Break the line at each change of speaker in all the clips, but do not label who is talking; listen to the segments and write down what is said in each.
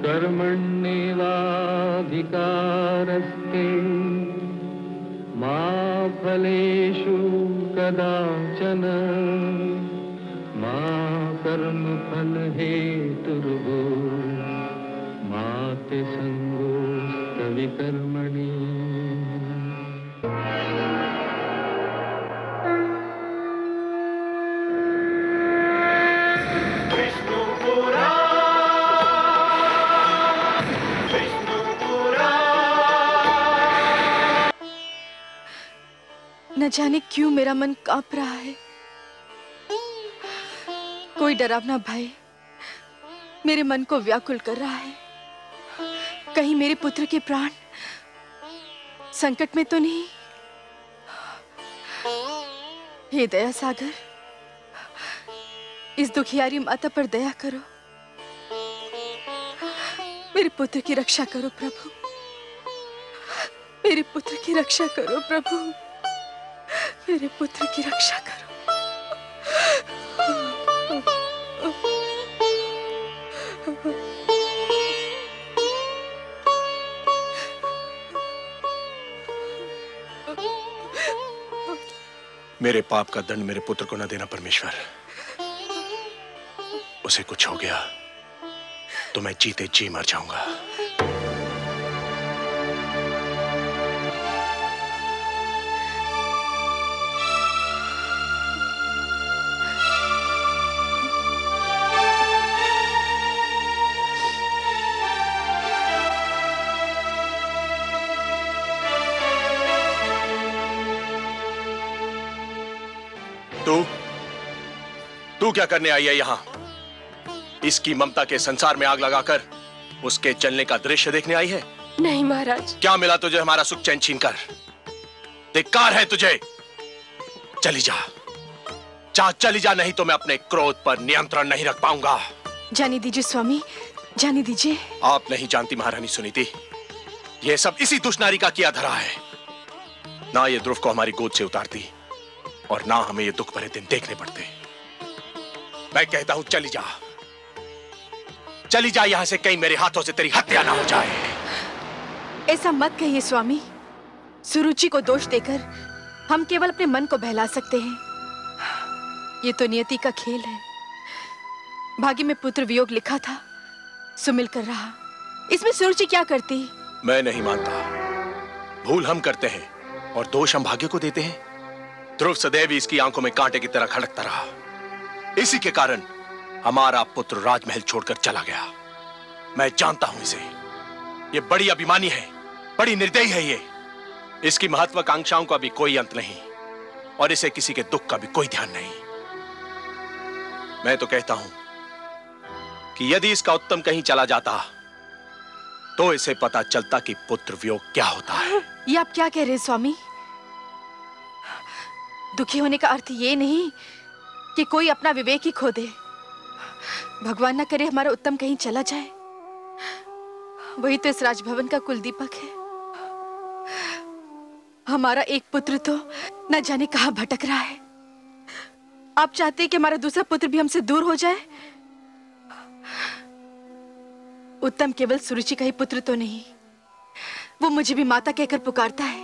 कर्मण्येवाधिकारस्ते मा फलेषु कदाचन मा कर्मफलहेतुर्भो मा ते संगोऽस्तविकर्मणि।
न जाने क्यों मेरा मन कांप रहा है। कोई डरावना भय मेरे मन को व्याकुल कर रहा है। कहीं मेरे पुत्र के प्राण संकट में तो नहीं। हे दया सागर, इस दुखियारी माता पर दया करो। मेरे पुत्र की रक्षा करो प्रभु। मेरे पुत्र की रक्षा करो प्रभु। मेरे पुत्र की रक्षा करो।
मेरे पाप का दंड मेरे पुत्र को न देना परमेश्वर। उसे कुछ हो गया तो मैं जीते जी मर जाऊंगा। तू क्या करने आई है यहां? इसकी ममता के संसार में आग लगाकर उसके जलने का दृश्य देखने आई है?
नहीं महाराज।
क्या मिला तुझे हमारा सुख चैन छीनकर? धिक्कार है तुझे। चली जा, चली जा, नहीं तो मैं अपने क्रोध पर नियंत्रण नहीं रख पाऊंगा।
जाने दीजिए स्वामी, जाने दीजिए।
आप नहीं जानती महारानी सुनीति, यह सब इसी दुष्नारी का किया धरा है। ना ये ध्रुव को हमारी गोद से उतारती और ना हमें ये दुख भरे दिन देखने पड़ते। मैं कहता हूं चली जा, चली जा यहां से, कहीं मेरे हाथों से तेरी हत्या ना हो जाए।
ऐसा मत कहिए स्वामी। सुरुचि को दोष देकर हम केवल अपने मन को बहला सकते हैं। ये तो नियति का खेल है। भाग्य में पुत्र वियोग लिखा था, सुमिल कर रहा। इसमें सुरुचि क्या करती?
मैं नहीं मानता। भूल हम करते हैं और दोष हम भाग्य को देते हैं। ध्रुव सदैव इसकी आंखों में कांटे की तरह खड़कता रहा। इसी के कारण हमारा पुत्र राजमहल छोड़कर चला गया। मैं जानता हूं इसे। ये बड़ी अभिमानी है, बड़ी निर्दयी है ये। इसकी महत्वाकांक्षाओं का भी कोई अंत नहीं और इसे किसी के दुख का भी कोई ध्यान नहीं। मैं तो कहता हूं कि यदि इसका उत्तम कहीं चला जाता तो इसे पता चलता कि पुत्र वियोग क्या होता है।
ये आप क्या कह रहे हैं स्वामी? दुखी होने का अर्थ ये नहीं कि कोई अपना विवेक ही खो दे। भगवान ना करे हमारा उत्तम कहीं चला जाए। वही तो इस राजभवन का कुलदीपक है। हमारा एक पुत्र तो न जाने कहां भटक रहा है। आप चाहते हैं कि हमारा दूसरा पुत्र भी हमसे दूर हो जाए? उत्तम केवल सुरुचि का ही पुत्र तो नहीं, वो मुझे भी माता कहकर पुकारता है।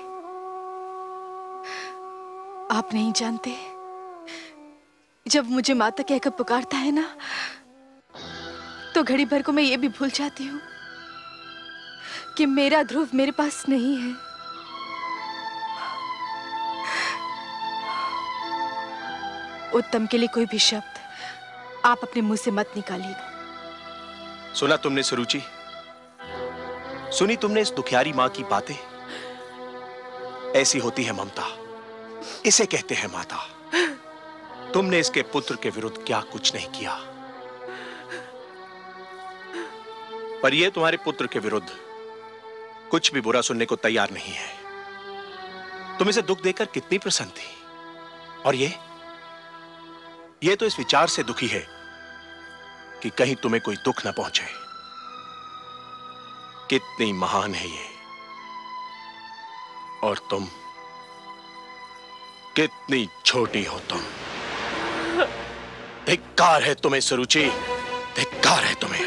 आप नहीं जानते, जब मुझे माता कहकर पुकारता है ना, तो घड़ी भर को मैं ये भी भूल जाती हूँ कि मेरा ध्रुव मेरे पास नहीं है। उत्तम के लिए कोई भी शब्द आप अपने मुंह से मत निकालिएगा।
सुना तुमने सुरुचि? सुनी तुमने इस दुखियारी मां की बातें? ऐसी होती है ममता, इसे कहते हैं माता। तुमने इसके पुत्र के विरुद्ध क्या कुछ नहीं किया, पर यह तुम्हारे पुत्र के विरुद्ध कुछ भी बुरा सुनने को तैयार नहीं है। तुम इसे दुख देकर कितनी प्रसन्न थी, और ये तो इस विचार से दुखी है कि कहीं तुम्हें कोई दुख ना पहुंचे। कितनी महान है ये, और तुम कितनी छोटी हो तुम। धिक्कार है तुम्हें सुरुचि, धिक्कार है तुम्हें।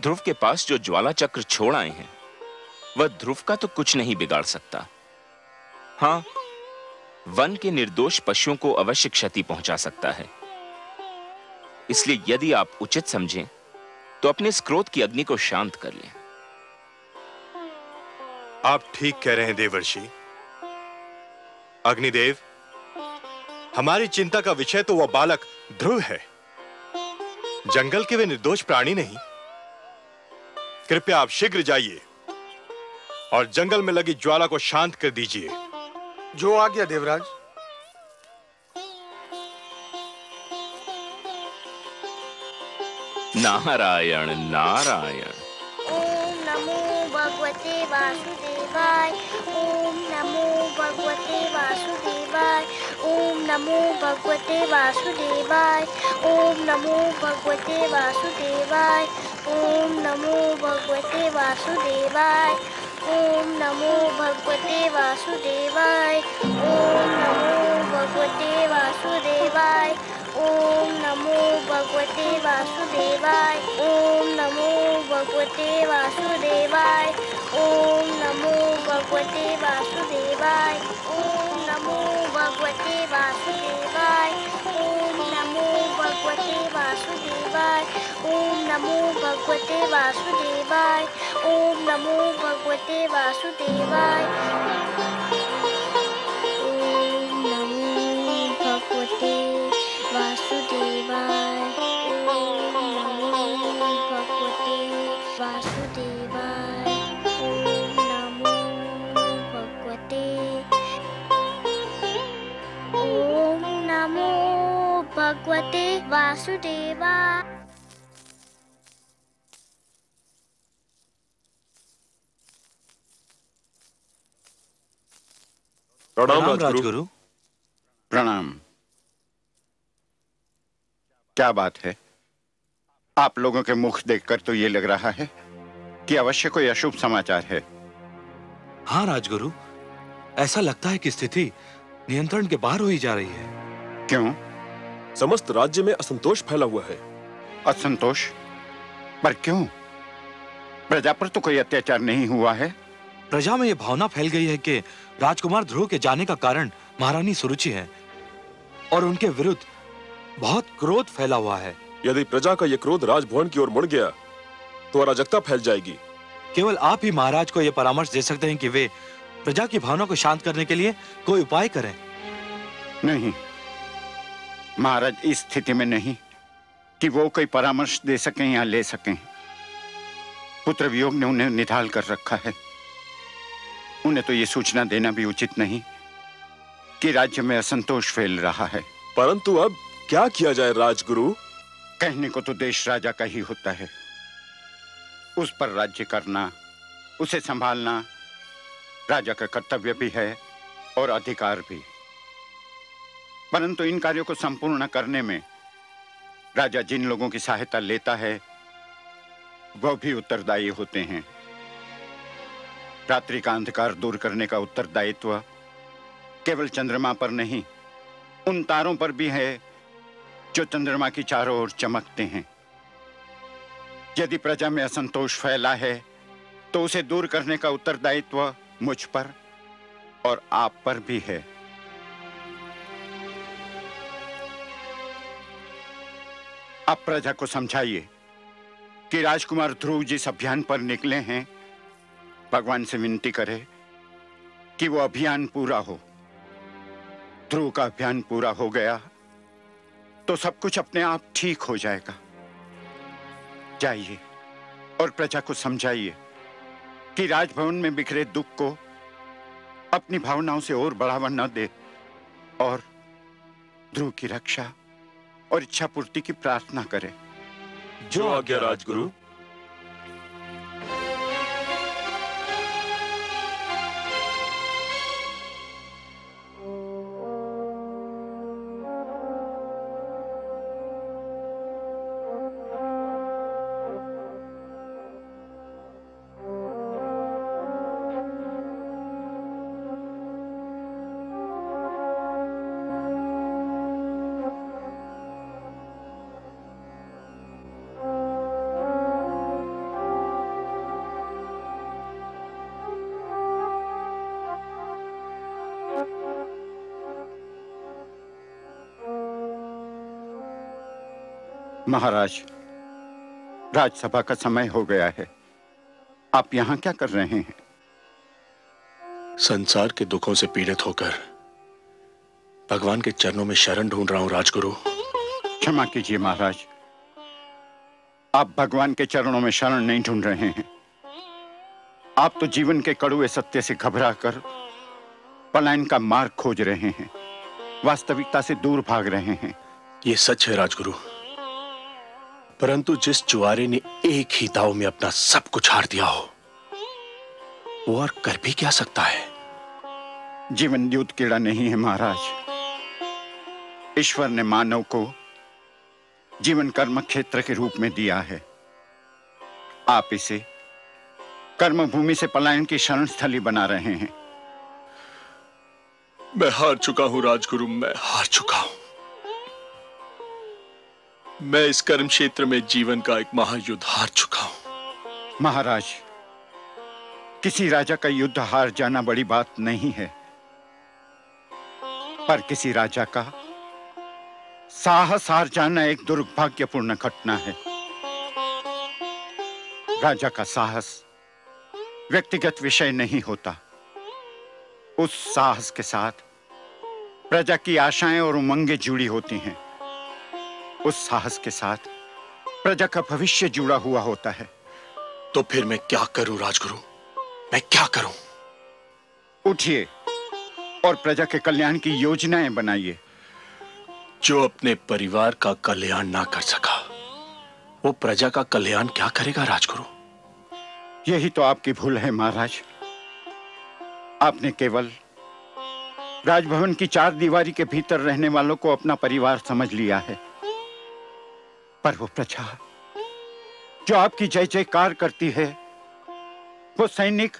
ध्रुव के पास जो ज्वाला चक्र छोड़ आए हैं वह ध्रुव का तो कुछ नहीं बिगाड़ सकता। हां, वन के निर्दोष पशुओं को अवश्य क्षति पहुंचा सकता है। इसलिए यदि आप उचित समझें तो अपने इस क्रोध की अग्नि को शांत कर लें।
आप ठीक कह रहे हैं देवर्षि। अग्निदेव, हमारी चिंता का विषय तो वह बालक ध्रुव है, जंगल के वे निर्दोष प्राणी नहीं। कृपया आप शीघ्र जाइए और जंगल में लगी ज्वाला को शांत कर दीजिए।
जो आज्ञा देवराज।
नारायण नारायण।
ओम नमो भगवते वासुदेवाय। ओम नमो भगवते वासुदेवाय। ओम नमो भगवते वासुदेवाय। ओम नमो भगवते वासुदेवाय। ओम नमो भगवते वासुदेवाय। ओम नमो भगवते वासुदेवाय। ओम नमो भगवते वासुदेवाय। ओम नमो भगवते वासुदेवाय। ओम नमो भगवते वासुदेवाय। ओम नमो भगवते वासुदेवाय। ओम नमो भगवते वासुदेवाय। ओम नमो भगवते वासुदेवाय। ओम नमो भगवते वासुदेवाय। ओम नमो भगवते वासुदेवाय। ओम नमो भगवते वासुदेवाय। ओम नमो भगवते वासुदेवाय। ओम नमो भगवते। ओम नमो भगवते वासुदेवाय।
प्रणाम
राजगुरु।
प्रणाम। क्या बात है? आप लोगों के मुख देखकर तो ये लग रहा है कि अवश्य कोई अशुभ समाचार है।
हाँ राजगुरु, ऐसा लगता है कि स्थिति नियंत्रण के बाहर हुई जा रही है।
क्यों?
समस्त राज्य में असंतोष फैला हुआ है।
असंतोष? पर क्यों? प्रजा पर तो कोई अत्याचार नहीं हुआ है।
प्रजा में यह भावना फैल गई है कि राजकुमार ध्रुव के जाने का कारण महारानी सुरुचि है और उनके विरुद्ध बहुत क्रोध फैला हुआ है।
यदि प्रजा का यह क्रोध राजभवन की ओर मुड़ गया तो अराजकता फैल जाएगी।
केवल आप ही महाराज को यह परामर्श दे सकते हैं कि वे प्रजा की भावना को शांत करने के लिए कोई उपाय करें।
नहीं, महाराज इस स्थिति में नहीं कि वो कोई परामर्श दे सकें या ले सकें। पुत्र वियोग ने उन्हें निढाल कर रखा है। उन्हें तो ये सूचना देना भी उचित नहीं कि राज्य में असंतोष फैल रहा है।
परंतु अब क्या किया जाए राजगुरु?
कहने को तो देश राजा का ही होता है। उस पर राज्य करना, उसे संभालना राजा का कर्तव्य भी है और अधिकार भी। परंतु इन कार्यों को संपूर्ण करने में राजा जिन लोगों की सहायता लेता है वह भी उत्तरदायी होते हैं। रात्रि का अंधकार दूर करने का उत्तरदायित्व केवल चंद्रमा पर नहीं, उन तारों पर भी है जो चंद्रमा की चारों ओर चमकते हैं। यदि प्रजा में असंतोष फैला है तो उसे दूर करने का उत्तरदायित्व मुझ पर और आप पर भी है। आप प्रजा को समझाइए कि राजकुमार ध्रुव जिस अभियान पर निकले हैं, भगवान से विनती करे कि वो अभियान पूरा हो। ध्रुव का अभियान पूरा हो गया तो सब कुछ अपने आप ठीक हो जाएगा। जाइए और प्रजा को समझाइए कि राजभवन में बिखरे दुख को अपनी भावनाओं से और बढ़ावा न दे और ध्रुव की रक्षा और इच्छा पूर्ति की प्रार्थना करे।
जो आज्ञा राजगुरु।
महाराज, राजसभा का समय हो गया है। आप यहाँ क्या कर रहे हैं?
संसार के दुखों से पीड़ित होकर भगवान के चरणों में शरण ढूंढ रहा हूं राजगुरु।
क्षमा कीजिए महाराज, आप भगवान के चरणों में शरण नहीं ढूंढ रहे हैं। आप तो जीवन के कड़वे सत्य से घबराकर पलायन का मार्ग खोज रहे हैं, वास्तविकता से दूर भाग रहे हैं।
ये सच है राजगुरु, परंतु जिस जुआरे ने एक ही दाव में अपना सब कुछ हार दिया हो, वो और कर भी क्या सकता है?
जीवन युद्ध कीड़ा नहीं है महाराज। ईश्वर ने मानव को जीवन कर्म क्षेत्र के रूप में दिया है। आप इसे कर्म भूमि से पलायन की शरण स्थली बना रहे हैं।
मैं हार चुका हूं राजगुरु, मैं हार चुका हूं। मैं इस कर्म क्षेत्र में जीवन का एक महायुद्ध हार चुका हूं।
महाराज, किसी राजा का युद्ध हार जाना बड़ी बात नहीं है, पर किसी राजा का साहस हार जाना एक दुर्भाग्यपूर्ण घटना है। राजा का साहस व्यक्तिगत विषय नहीं होता। उस साहस के साथ प्रजा की आशाएं और उमंगें जुड़ी होती हैं। उस साहस के साथ प्रजा का भविष्य जुड़ा हुआ होता है।
तो फिर मैं क्या करूं राजगुरु, मैं क्या करूं?
उठिए और प्रजा के कल्याण की योजनाएं बनाइए।
जो अपने परिवार का कल्याण ना कर सका, वो प्रजा का कल्याण क्या करेगा राजगुरु?
यही तो आपकी भूल है महाराज। आपने केवल राजभवन की चार दीवारी के भीतर रहने वालों को अपना परिवार समझ लिया है, पर वो प्रजा जो आपकी जय जयकार करती है, वो सैनिक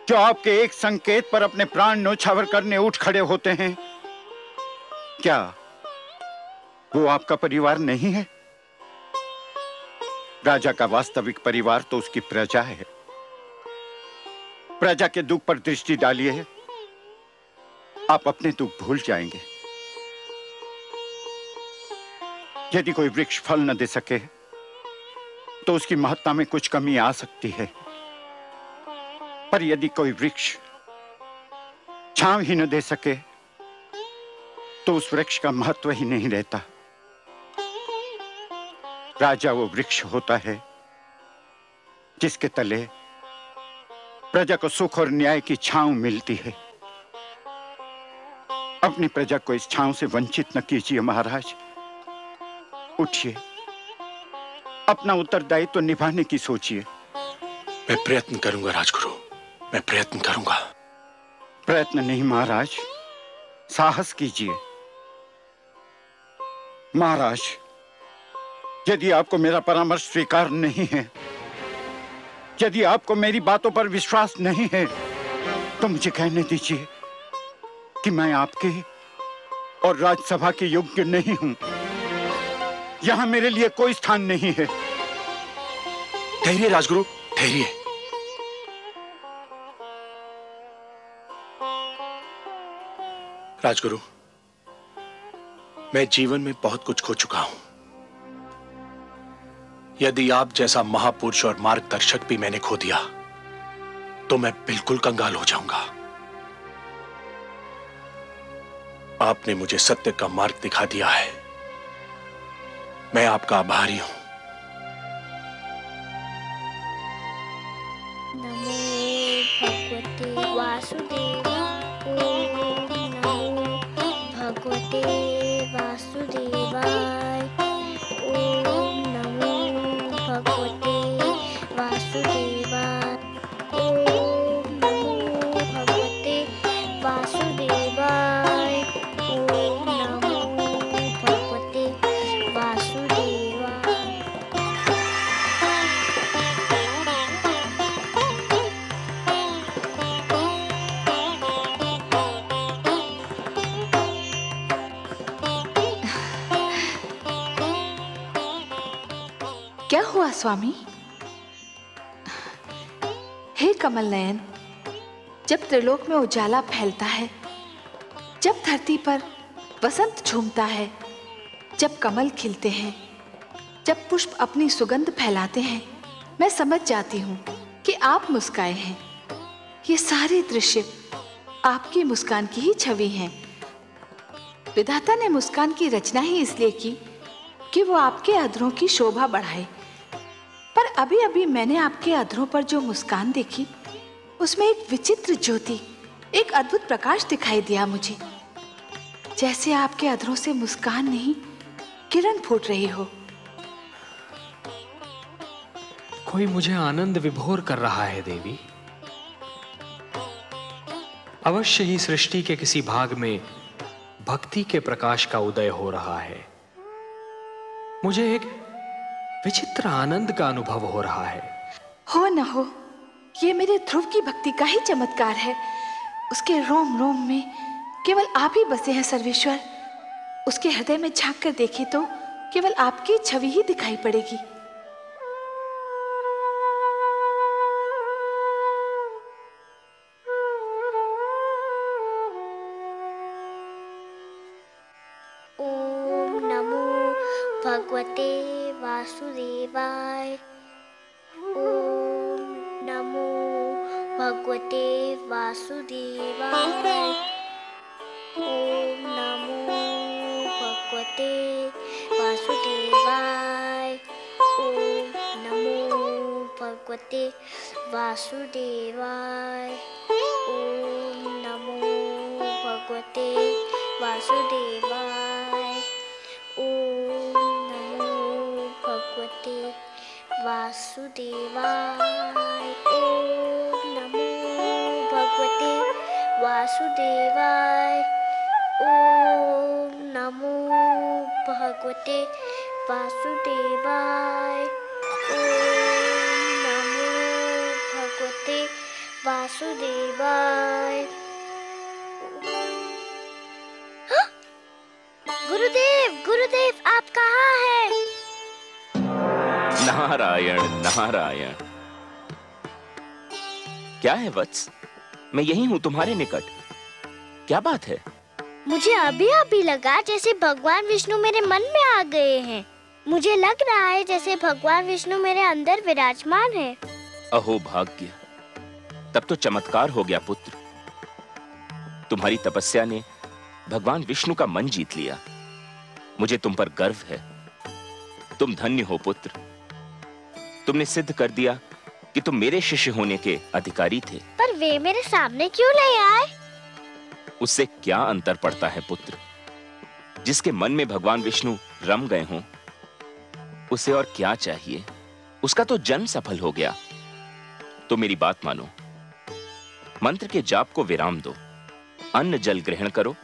जो आपके एक संकेत पर अपने प्राण न्योछावर करने उठ खड़े होते हैं, क्या वो आपका परिवार नहीं है? राजा का वास्तविक परिवार तो उसकी प्रजा है। प्रजा के दुख पर दृष्टि डालिए, आप अपने दुख भूल जाएंगे। यदि कोई वृक्ष फल न दे सके तो उसकी महत्ता में कुछ कमी आ सकती है, पर यदि कोई वृक्ष छांव ही न दे सके तो उस वृक्ष का महत्व ही नहीं रहता। राजा वो वृक्ष होता है जिसके तले प्रजा को सुख और न्याय की छांव मिलती है। अपनी प्रजा को इस छांव से वंचित न कीजिए महाराज। उठिए, अपना उत्तरदायित्व तो निभाने की सोचिए।
मैं प्रयत्न करूंगा राजगुरु, मैं प्रयत्न करूंगा।
प्रयत्न नहीं महाराज, साहस कीजिए। महाराज, यदि आपको मेरा परामर्श स्वीकार नहीं है, यदि आपको मेरी बातों पर विश्वास नहीं है, तो मुझे कहने दीजिए कि मैं आपके और राजसभा के योग्य नहीं हूं। यहां मेरे लिए कोई स्थान नहीं है।
ठहरिए राजगुरु, ठहरिए। राजगुरु, मैं जीवन में बहुत कुछ खो चुका हूं। यदि आप जैसा महापुरुष और मार्गदर्शक भी मैंने खो दिया तो मैं बिल्कुल कंगाल हो जाऊंगा। आपने मुझे सत्य का मार्ग दिखा दिया है, मैं आपका आभारी हूं।
नमो भगवते वासुदेवाय। ओम नमो भगवते वासुदेवाय। ओम नमो भगवते वासुदेवाय। ओम नमो भगवते वासुदेवाय। ओम नमो भगवते वासुदेवाय।
क्या हुआ स्वामी? हे कमल नयन, जब त्रिलोक में उजाला फैलता है, जब धरती पर बसंत झूमता है, जब कमल खिलते हैं, जब पुष्प अपनी सुगंध फैलाते हैं, मैं समझ जाती हूँ कि आप मुस्काए हैं। ये सारे दृश्य आपकी मुस्कान की ही छवि हैं। विधाता ने मुस्कान की रचना ही इसलिए की कि वो आपके अधरों की शोभा बढ़ाए। पर अभी अभी मैंने आपके अधरों पर जो मुस्कान देखी, उसमें एक विचित्र ज्योति, एक अद्भुत प्रकाश दिखाई दिया मुझे, जैसे आपके अधरों से मुस्कान नहीं, किरण फूट रही हो।
कोई मुझे आनंद विभोर कर रहा है देवी। अवश्य ही सृष्टि के किसी भाग में भक्ति के प्रकाश का उदय हो रहा है। मुझे एक विचित्र आनंद का अनुभव हो रहा है।
हो न हो, ये मेरे ध्रुव की भक्ति का ही चमत्कार है। उसके रोम रोम में केवल आप ही बसे हैं सर्वेश्वर। उसके हृदय में झांक कर देखे तो केवल आपकी छवि ही दिखाई पड़ेगी।
ओम नमो भगवते वासुदेवाय। ओम नमो भगवते वासुदेवाय। ओम नमो भगवते वासुदेवाय। ओम नमो भगवते वासुदेवाय। ओम नमो भगवते वासुदेवाय। ओम नमो भगवते वासुदेवाय। ओम नमो भगवते वासुदेवाय। ओम नमो भगवते वासुदेवाय। ओम नमो भगवते वासुदेवाय। गुरुदेव, गुरुदेव, आप कहाँ हैं?
नारायण नारायण। क्या है वत्स? मैं यही हूँ तुम्हारे निकट। क्या बात है?
मुझे अभी अभी लगा जैसे भगवान विष्णु मेरे मन में आ गए हैं। मुझे लग रहा है जैसे भगवान विष्णु मेरे अंदर विराजमान है।
अहो भाग्य, तब तो चमत्कार हो गया पुत्र। तुम्हारी तपस्या ने भगवान विष्णु का मन जीत लिया। मुझे तुम पर गर्व है। तुम धन्य हो पुत्र। तुमने सिद्ध कर दिया कि तुम मेरे शिष्य होने के अधिकारी थे।
पर वे मेरे सामने क्यों नहीं आए?
उससे क्या अंतर पड़ता है पुत्र? जिसके मन में भगवान विष्णु रम गए हों, उसे और क्या चाहिए? उसका तो जन्म सफल हो गया। तो मेरी बात मानो, मंत्र के जाप को विराम दो, अन्न जल ग्रहण करो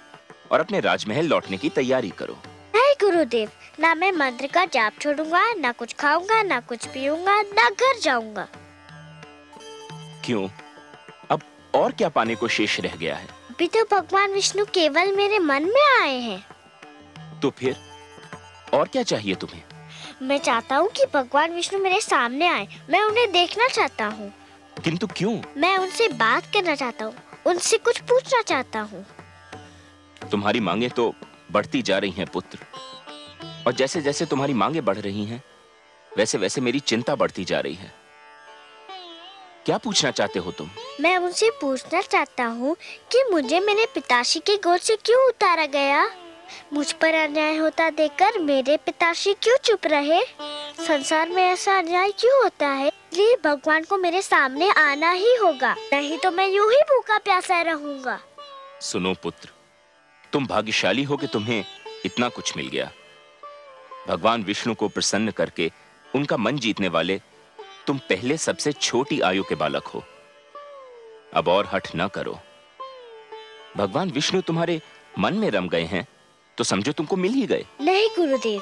और अपने राजमहल लौटने की तैयारी करो।
नहीं गुरुदेव, ना मैं मंत्र का जाप छोड़ूंगा, ना कुछ खाऊंगा, ना कुछ पीऊंगा, ना घर जाऊंगा।
क्यों? अब और क्या पाने को शेष रह गया है?
अभी तो भगवान विष्णु केवल मेरे मन में आए हैं।
तो फिर और क्या चाहिए तुम्हें?
मैं चाहता हूँ कि भगवान विष्णु मेरे सामने आए। मैं उन्हें देखना चाहता हूँ।
किंतु क्यों?
मैं उनसे बात करना चाहता हूँ, उनसे कुछ पूछना चाहता हूँ।
तुम्हारी मांगे तो बढ़ती जा रही हैं पुत्र, और जैसे जैसे तुम्हारी मांगे बढ़ रही हैं, वैसे वैसे मेरी चिंता बढ़ती जा रही है। क्या पूछना चाहते हो तुम?
मैं उनसे पूछना चाहता हूँ कि मुझे मेरे पिताश्री की गोद से क्यों उतारा गया? मुझ पर अन्याय होता देखकर मेरे पिताश्री क्यों चुप रहे? संसार में ऐसा अन्याय क्यों होता है? इसलिए भगवान को मेरे सामने आना ही होगा, नहीं तो मैं यूं ही भूखा प्यासा रहूंगा।
सुनो पुत्र, तुम भाग्यशाली हो कि तुम्हें इतना कुछ मिल गया। भगवान विष्णु को प्रसन्न करके उनका मन जीतने वाले तुम पहले सबसे छोटी आयु के बालक हो। अब और हठ न करो। भगवान विष्णु तुम्हारे मन में रम गए हैं तो समझो तुमको मिल ही गए।
नहीं गुरुदेव,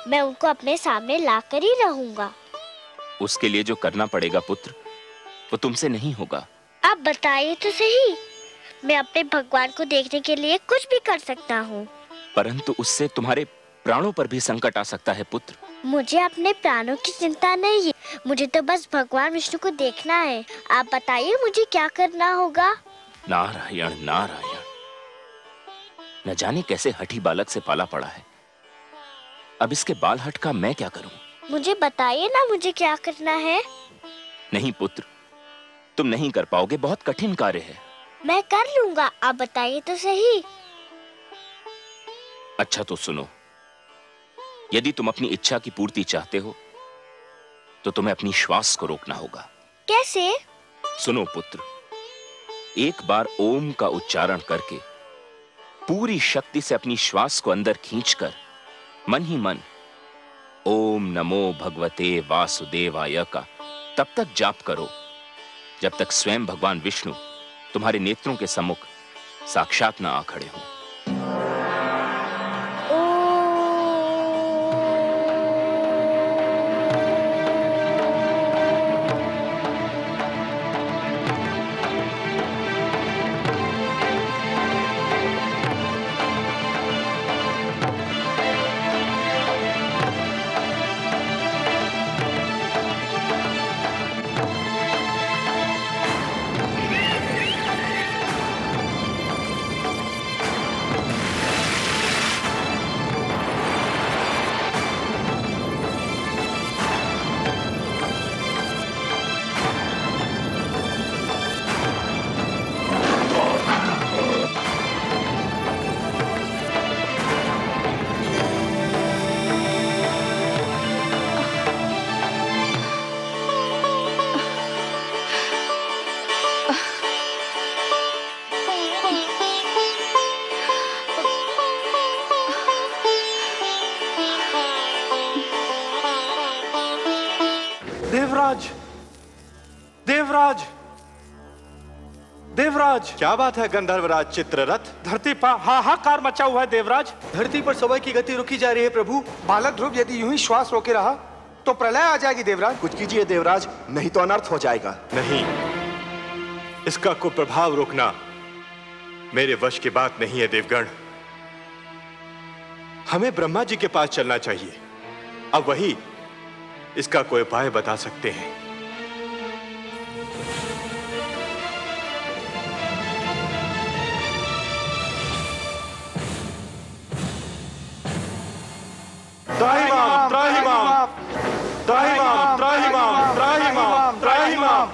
मैं उनको अपने सामने लाकर ही रहूंगा।
उसके लिए जो करना पड़ेगा पुत्र, वो तुमसे नहीं होगा।
आप बताइए तो सही। मैं अपने भगवान को देखने के लिए कुछ भी कर सकता हूँ,
परंतु उससे तुम्हारे प्राणों पर भी संकट आ सकता है पुत्र।
मुझे अपने प्राणों की चिंता नहीं है, मुझे तो बस भगवान विष्णु को देखना है। आप बताइए मुझे क्या करना होगा?
नारायण नारायण, न जाने कैसे हठी बालक से पाला पड़ा है। अब इसके बाल हट का मैं क्या करूं?
मुझे बताइए ना मुझे क्या करना है।
नहीं पुत्र, तुम नहीं कर पाओगे, बहुत कठिन कार्य है।
मैं कर लूंगा, आप बताइए तो सही।
अच्छा तो सुनो, यदि तुम अपनी इच्छा की पूर्ति चाहते हो तो तुम्हें अपनी श्वास को रोकना होगा।
कैसे?
सुनो पुत्र, एक बार ओम का उच्चारण करके पूरी शक्ति से अपनी श्वास को अंदर खींचकर मन ही मन ओम नमो भगवते वासुदेवाय का तब तक जाप करो जब तक स्वयं भगवान विष्णु तुम्हारे नेत्रों के सम्मुख साक्षात न आ खड़े हों।
देवराज, देवराज, देवराज।
क्या बात है गंधर्वराज चित्ररथ?
धरती पर हाहाकार मचा हुआ है देवराज।
धरती पर समय की गति रुकी जा रही है प्रभु। बालक ध्रुव यदि यूं ही श्वास रोके रहा तो प्रलय आ जाएगी देवराज।
कुछ कीजिए देवराज, नहीं तो अनर्थ हो जाएगा।
नहीं, इसका कुप्रभाव रोकना मेरे वश की बात नहीं है देवगण। हमें ब्रह्मा जी के पास चलना चाहिए, अब वही इसका कोई उपाय बता सकते हैं।
त्राहिमाम, त्राहिमाम, त्राहिमाम, त्राहिमाम, त्राहिमाम, त्राहिमाम।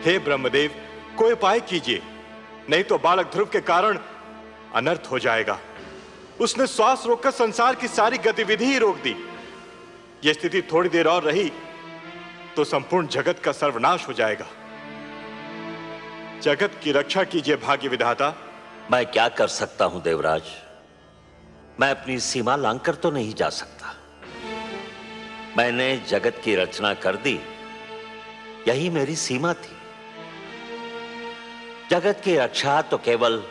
हे ब्रह्मदेव, कोई उपाय कीजिए, नहीं तो बालक ध्रुव के कारण अनर्थ हो जाएगा। उसने श्वास रोककर संसार की सारी गतिविधि ही रोक दी। यह स्थिति थोड़ी देर और रही तो संपूर्ण जगत का सर्वनाश हो जाएगा। जगत की रक्षा कीजिए भाग्य विधाता।
मैं क्या कर सकता हूं देवराज? मैं अपनी सीमा लांघकर तो नहीं जा सकता। मैंने जगत की रचना कर दी, यही मेरी सीमा थी। जगत की रक्षा तो केवल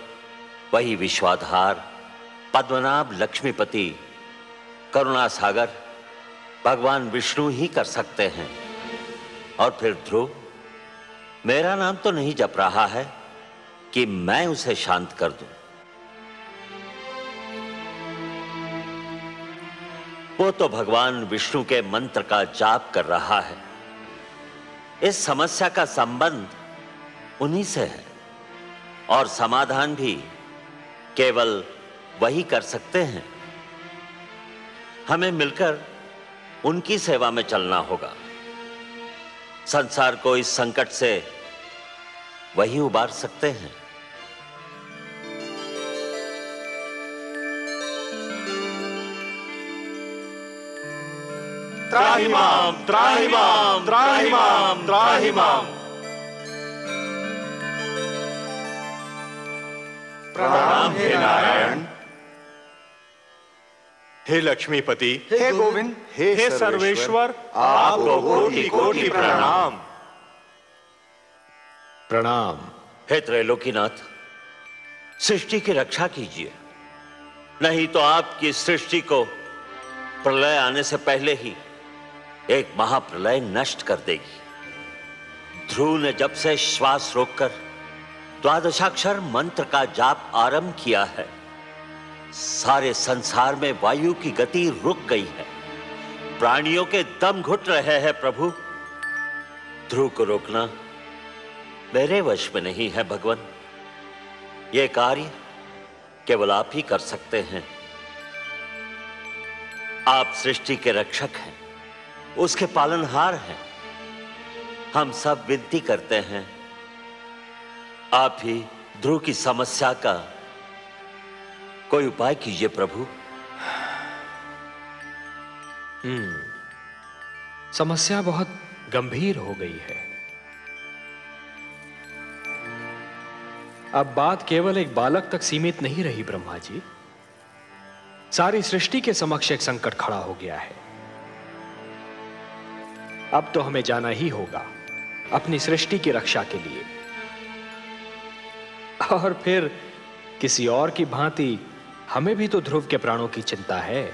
वही विश्वाधार, पद्मनाभ, लक्ष्मीपति, करुणा सागर भगवान विष्णु ही कर सकते हैं। और फिर ध्रुव मेरा नाम तो नहीं जप रहा है कि मैं उसे शांत कर दूं। वो तो भगवान विष्णु के मंत्र का जाप कर रहा है। इस समस्या का संबंध उन्हीं से है और समाधान भी केवल वही कर सकते हैं। हमें मिलकर उनकी सेवा में चलना होगा। संसार को इस संकट से वही उबार सकते हैं।
त्राहिमाम, त्राहिमाम, त्राहिमाम, त्राहिमाम।
प्रणाम
हे नारायण, हे लक्ष्मीपति,
हे गोविंद,
हे सर्वेश्वर,
आपको कोटि कोटि प्रणाम।
प्रणाम। हे त्रैलोकीनाथ, सृष्टि की रक्षा कीजिए, नहीं तो आपकी सृष्टि को प्रलय आने से पहले ही एक महाप्रलय नष्ट कर देगी। ध्रुव ने जब से श्वास रोककर द्वादशाक्षर मंत्र का जाप आरंभ किया है, सारे संसार में वायु की गति रुक गई है। प्राणियों के दम घुट रहे हैं प्रभु। ध्रुव को रोकना मेरे वश में नहीं है भगवान। यह कार्य केवल आप ही कर सकते हैं। आप सृष्टि के रक्षक हैं, उसके पालनहार हैं। हम सब विनती करते हैं, आप ही ध्रुव की समस्या का कोई उपाय कीजिए प्रभु।
समस्या बहुत गंभीर हो गई है। अब बात केवल एक बालक तक सीमित नहीं रही ब्रह्मा जी। सारी सृष्टि के समक्ष एक संकट खड़ा हो गया है। अब तो हमें जाना ही होगा अपनी सृष्टि की रक्षा के लिए, और फिर किसी और की भांति हमें भी तो ध्रुव के प्राणों की चिंता है।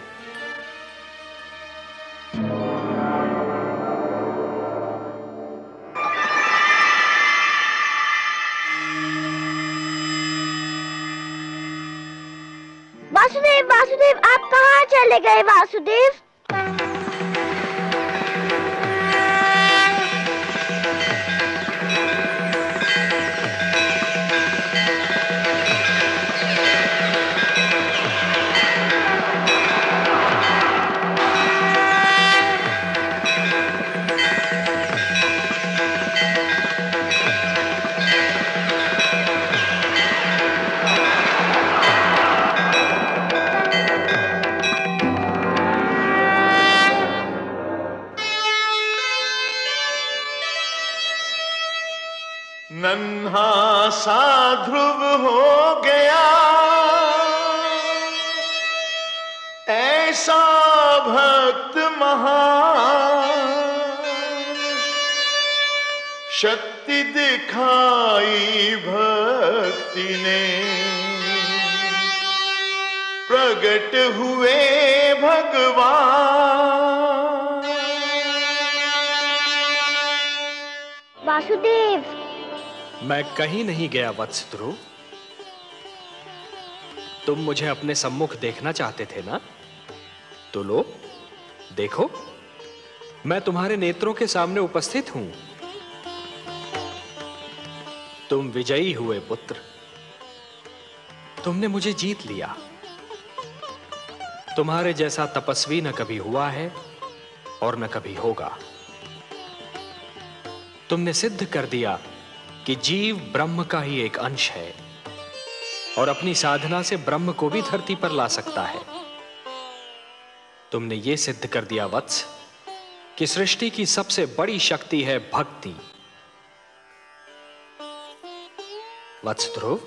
वासुदेव, वासुदेव, आप कहाँ चले गए वासुदेव?
नन्हा सा ध्रुव हो गया, ऐसा भक्त महान, शक्ति दिखाई भक्ति ने, प्रकट हुए भगवान।
वासुदेव,
मैं कहीं नहीं गया वत्स ध्रुव। तुम मुझे अपने सम्मुख देखना चाहते थे ना? तो लो, देखो, मैं तुम्हारे नेत्रों के सामने उपस्थित हूं। तुम विजयी हुए पुत्र। तुमने मुझे जीत लिया। तुम्हारे जैसा तपस्वी न कभी हुआ है और न कभी होगा। तुमने सिद्ध कर दिया कि जीव ब्रह्म का ही एक अंश है और अपनी साधना से ब्रह्म को भी धरती पर ला सकता है। तुमने यह सिद्ध कर दिया वत्स कि सृष्टि की सबसे बड़ी शक्ति है भक्ति। वत्स ध्रुव,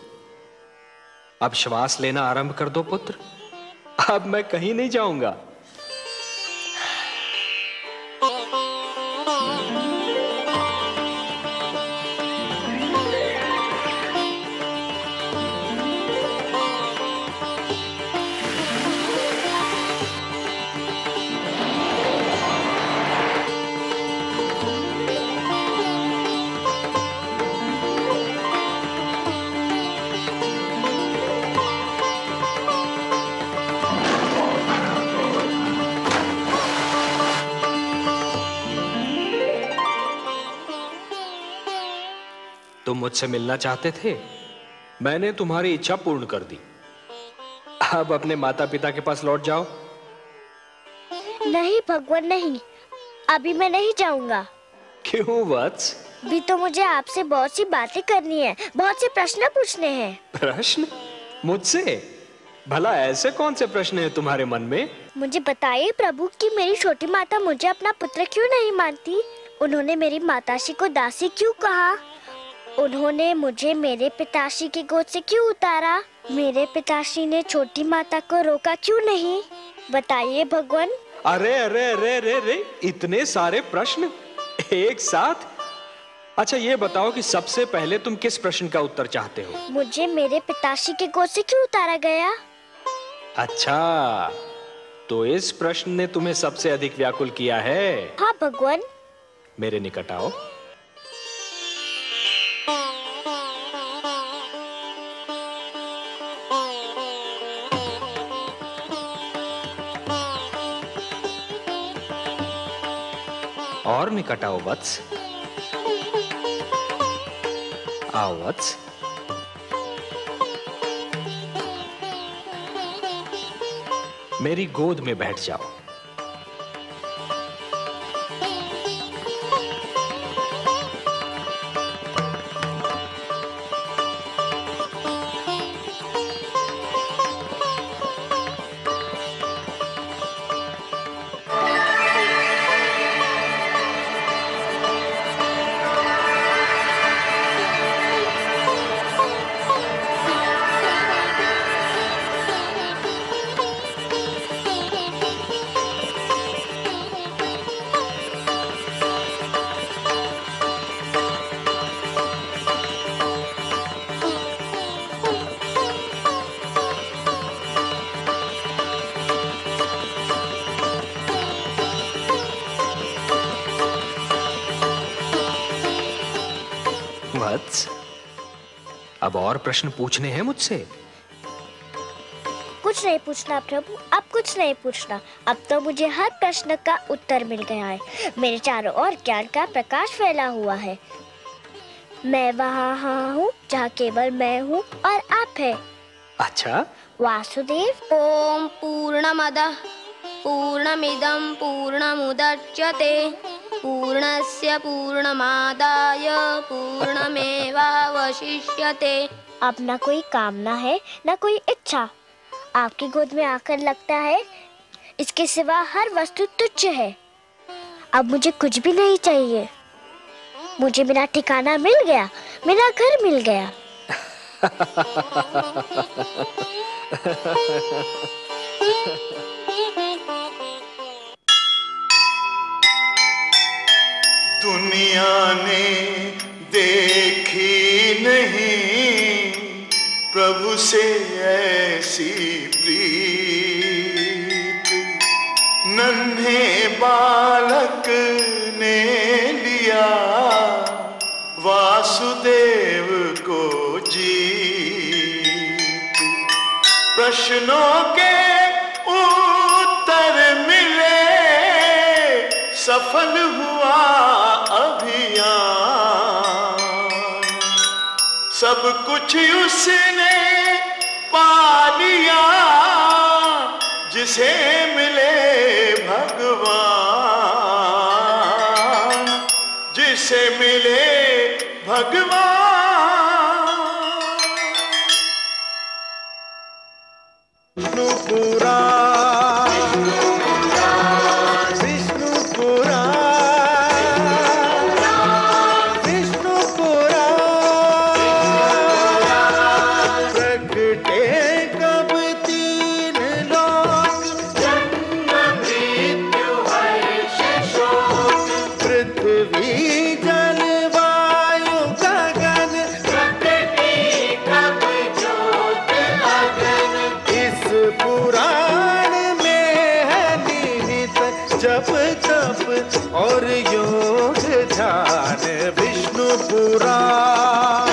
अब श्वास लेना आरंभ कर दो पुत्र। अब मैं कहीं नहीं जाऊंगा। तुम मुझसे मिलना चाहते थे, मैंने तुम्हारी इच्छा पूर्ण कर दी। अब अपने माता पिता के पास लौट जाओ।
नहीं भगवान, नहीं, अभी मैं नहीं जाऊंगा।
क्यों वत्स?
भी तो मुझे आपसे बहुत सी बातें करनी है, बहुत से प्रश्न पूछने हैं।
प्रश्न? मुझसे? भला ऐसे कौन से प्रश्न हैं तुम्हारे मन में?
मुझे बताइए प्रभु कि मेरी छोटी माता मुझे अपना पुत्र क्यों नहीं मानती? उन्होंने मेरी माताश्री को दासी क्यों कहा? उन्होंने मुझे मेरे पिताश्री की गोद से क्यों उतारा? मेरे पिताश्री ने छोटी माता को रोका क्यों नहीं? बताइए भगवान।
अरे अरे अरे अरे अरे, इतने सारे प्रश्न एक साथ? अच्छा ये बताओ कि सबसे पहले तुम किस प्रश्न का उत्तर चाहते हो?
मुझे मेरे पिताश्री की गोद से क्यों उतारा गया?
अच्छा, तो इस प्रश्न ने तुम्हें सबसे अधिक व्याकुल किया है?
हाँ भगवान।
मेरे निकट आओ। और निकट आओ वत्स। आओ वत्स। मेरी गोद में बैठ जाओ। वत्स, अब और प्रश्न पूछने हैं मुझसे?
कुछ नहीं पूछना प्रभु, अब कुछ नहीं पूछना। अब तो मुझे हर प्रश्न का उत्तर मिल गया है। मेरे चारों ओर ज्ञान का प्रकाश फैला हुआ है। मैं वहाँ हूँ जहाँ केवल मैं हूँ और आप है।
अच्छा,
वासुदेव।
ओम पूर्णमदः पूर्णमिदं पूर्णमुदच्यते पूर्णस्य पूर्णमादाय पूर्णमेवावशिष्यते।
अब ना कोई कामना है ना कोई इच्छा। आपकी गोद में आकर लगता है इसके सिवा हर वस्तु तुच्छ है। अब मुझे कुछ भी नहीं चाहिए। मुझे मेरा ठिकाना मिल गया, मेरा घर मिल गया।
दुनिया ने देखी नहीं प्रभु से ऐसी प्रीत। नन्हे बालक ने लिया वासुदेव को जीत। प्रश्नों के उत्तर मिले, सफल हुआ अभियान। सब कुछ उसने पा लिया जिसे मिले भगवान, जिसे मिले भगवान। और योग ध्यान विष्णु पुराण।